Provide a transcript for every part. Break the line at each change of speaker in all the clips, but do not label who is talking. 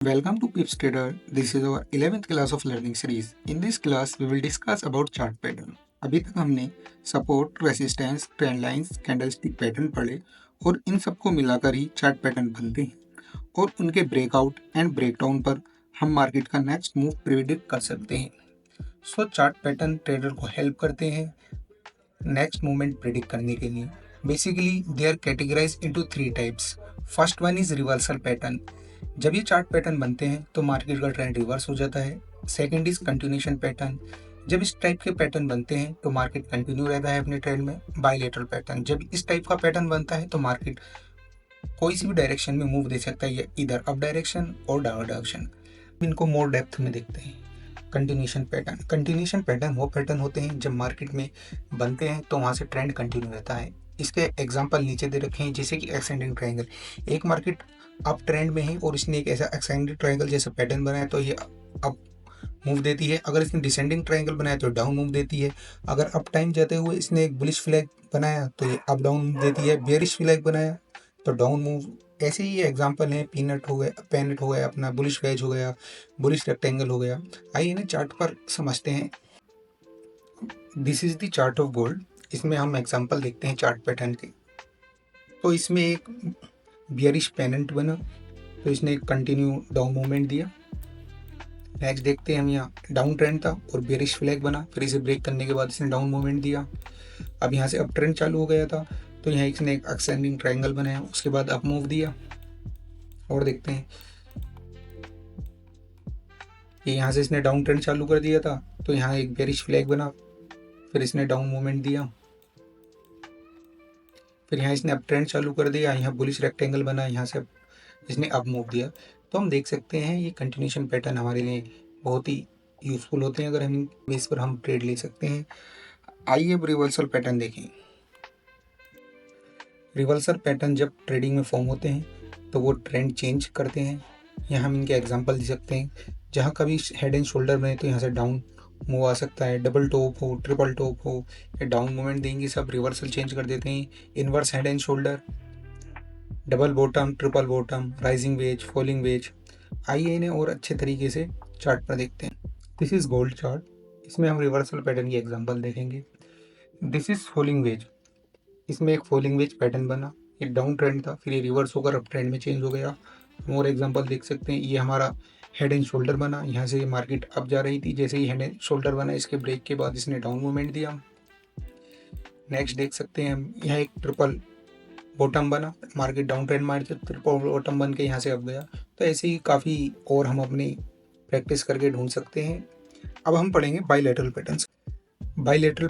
Welcome to Pips Trader. This is our 11th class of learning series. In this class, we will discuss about chart pattern. अभी तक हमने support, resistance, trend lines, candlestick pattern पढ़े और इन सबको मिलाकर ही chart pattern बनते हैं और उनके ब्रेकआउट एंड ब्रेकडाउन पर हम मार्केट का नेक्स्ट मूव प्रिडिक्ट कर सकते हैं। सो चार्ट पैटर्न ट्रेडर को हेल्प करते हैं नेक्स्ट मूवमेंट प्रिडिक्ट करने के लिए। Basically they are categorized into 3 types. First one is reversal pattern. जब ये चार्ट पैटर्न बनते हैं तो मार्केट का ट्रेंड रिवर्स हो जाता है। Second is continuation pattern. जब इस टाइप के पैटर्न बनते हैं तो मार्केट कंटिन्यू रहता है अपने ट्रेंड में। Bilateral pattern. जब इस टाइप का पैटर्न बनता है तो मार्केट कोई सी भी डायरेक्शन में मूव दे सकता है, इधर अप डायरेक्शन और डाउन डायरेक्शन। इनको मोर डेप्थ में देखते हैं। Continuation pattern. कंटिन्यूएशन पैटर्न वो पैटर्न होते हैं जब मार्केट में बनते हैं तो वहाँ से ट्रेंड कंटिन्यू रहता है। इसके एग्जांपल नीचे दे रखे हैं, जैसे कि एक्सटेंडिंग ट्रायंगल। एक मार्केट अप ट्रेंड में है और इसने एक ऐसा एक्सटेंडिंग ट्रायंगल जैसा पैटर्न बनाया तो ये अप मूव देती है। अगर इसने डिसेंडिंग ट्रायंगल बनाया तो डाउन मूव देती है। अगर अप टाइम जाते हुए इसने एक बुलिश फ्लैग बनाया तो ये अप डाउन मूव देती है। बेयरिश फ्लैग बनाया तो डाउन मूव। ऐसे ही एग्जांपल है, पीनट हो गया, पेनट हो गया, अपना बुलिश वेज हो गया, बुलिश रेक्टेंगल हो गया। आइए इन्हें चार्ट पर समझते हैं। This is the chart of gold. इसमें हम एग्जांपल देखते हैं चार्ट पैटर्न के। तो इसमें एक बियरिश पेनेंट बना तो इसने एक कंटिन्यू डाउन मूवमेंट दिया। नेक्स्ट देखते हैं हम, यहाँ डाउन ट्रेंड था और बियरिश फ्लैग बना, फिर इसे ब्रेक करने के बाद इसने डाउन मूवमेंट दिया। अब यहाँ से अप ट्रेंड चालू हो गया था तो यहाँ इसने एक एक्सटेंडिंग ट्रायंगल बनाया, उसके बाद अप मूव दिया। और देखते हैं कि यहाँ से इसने डाउन ट्रेंड चालू कर दिया था तो यहाँ एक बेरिश फ्लैग बना, फिर इसने डाउन मूवमेंट दिया। फिर यहाँ इसने अप ट्रेंड चालू कर दिया, यहाँ बुलिश रेक्टेंगल बना, यहाँ से इसने अप मूव दिया। तो हम देख सकते हैं ये कंटिन्यूएशन पैटर्न हमारे लिए बहुत ही यूजफुल होते हैं, अगर हम बेस पर हम ट्रेड ले सकते हैं। आइए अब रिवर्सल पैटर्न देखें। रिवर्सल पैटर्न जब ट्रेडिंग में फॉर्म होते हैं तो वो ट्रेंड चेंज करते हैं। यहाँ हम इनके एग्जांपल दे सकते हैं। जहाँ कभी हेड एंड शोल्डर बने तो यहाँ से डाउन मूव आ सकता है, डबल टॉप हो, ट्रिपल टॉप हो, या डाउन मूवमेंट देंगे, सब रिवर्सल चेंज कर देते हैं। Inverse head and shoulder, double bottom, triple bottom, rising veg, falling veg. आइए इन्हें और अच्छे तरीके से चार्ट पर देखते हैं। This is gold chart. इसमें हम रिवर्सल पैटर्न की एग्जाम्पल देखेंगे। This is falling veg. इसमें एक फॉलिंग वेज पैटर्न बना, ये डाउन ट्रेंड था, फिर ये रिवर्स होकर अप ट्रेंड में चेंज हो गया। और एग्जांपल देख सकते हैं, ये हमारा हेड एंड शोल्डर बना, यहाँ से ये मार्केट अप जा रही थी, जैसे ही हेड एंड शोल्डर बना इसके ब्रेक के बाद इसने डाउन मूवमेंट दिया। नेक्स्ट देख सकते हैं हम, यहाँ एक ट्रिपल बॉटम बना, मार्केट डाउन ट्रेंड मार के ट्रिपल बॉटम बन के यहाँ से अप गया। तो ऐसे ही काफ़ी और हम अपनी प्रैक्टिस करके ढूंढ सकते हैं। अब हम पढ़ेंगे बायलैटरल पैटर्न्स। बायलैटरल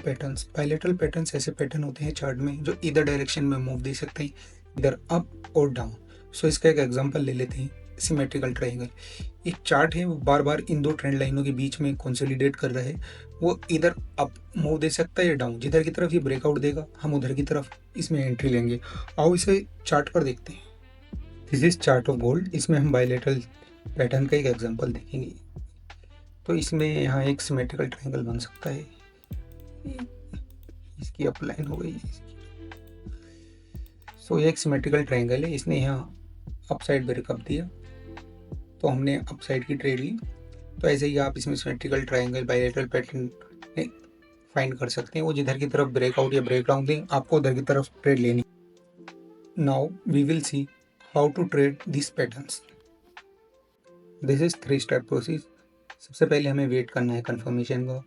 पैटर्न्स ऐसे पैटर्न होते हैं चार्ट में जो इधर डायरेक्शन में मूव दे सकते हैं, इधर अप और डाउन। सो इसका एक एग्जांपल ले लेते हैं, सिमेट्रिकल ट्रायंगल। एक चार्ट है, वो बार बार इन दो ट्रेंड लाइनों के बीच में कंसोलिडेट कर रहा है। वो इधर अप मूव दे सकता है या डाउन, जिधर की तरफ ये ब्रेकआउट देगा हम उधर की तरफ इसमें एंट्री लेंगे। आओ इसे चार्ट पर देखते हैं। This is chart of gold. इसमें हम बायलैटरल पैटर्न का एक एग्जाम्पल देखेंगे। तो इसमें यहाँ एक सिमेट्रिकल ट्रायंगल बन सकता है, इसकी अपलाइन हो गई। सो ये एक सिमेट्रिकल ट्रायंगल है, इसने यहाँ अप साइड ब्रेकअप दिया तो हमने अप साइड की ट्रेड ली। तो ऐसे ही आप इसमें symmetrical triangle bilateral pattern find कर सकते हैं। वो जिधर की तरफ ब्रेकआउट या ब्रेकडाउन दें आपको उधर की तरफ ट्रेड लेनी। Now we will see how to trade this patterns. This is 3 step process. सबसे पहले हमें वेट करना है कंफर्मेशन का,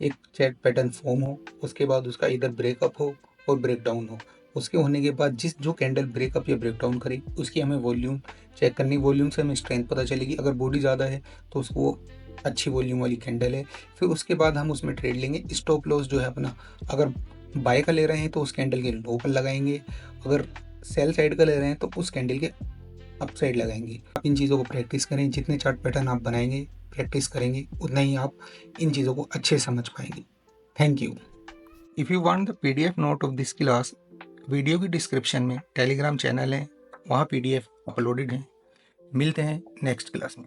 एक चैट पैटर्न फॉर्म हो, उसके बाद उसका इधर ब्रेकअप हो और ब्रेकडाउन हो। उसके होने के बाद जो कैंडल ब्रेकअप या ब्रेकडाउन करे उसकी हमें वॉल्यूम चेक करनी। वॉल्यूम से हमें स्ट्रेंथ पता चलेगी, अगर बॉडी ज़्यादा है तो उसको अच्छी वॉल्यूम वाली कैंडल है। फिर उसके बाद हम उसमें ट्रेड लेंगे। स्टॉप लॉस जो है अपना, अगर बाय का ले रहे हैं तो उस कैंडल के लो पर लगाएंगे, अगर सेल साइड का ले रहे हैं तो उस कैंडल के अप साइड लगाएंगे। आप इन चीज़ों को प्रैक्टिस करें, जितने चार्ट पैटर्न आप बनाएंगे प्रैक्टिस करेंगे उतना ही आप इन चीज़ों को अच्छे समझ पाएंगे। Thank you. If you want the PDF note of this class, video की डिस्क्रिप्शन में टेलीग्राम चैनल है, वहाँ PDF अपलोडेड है। मिलते हैं नेक्स्ट क्लास में।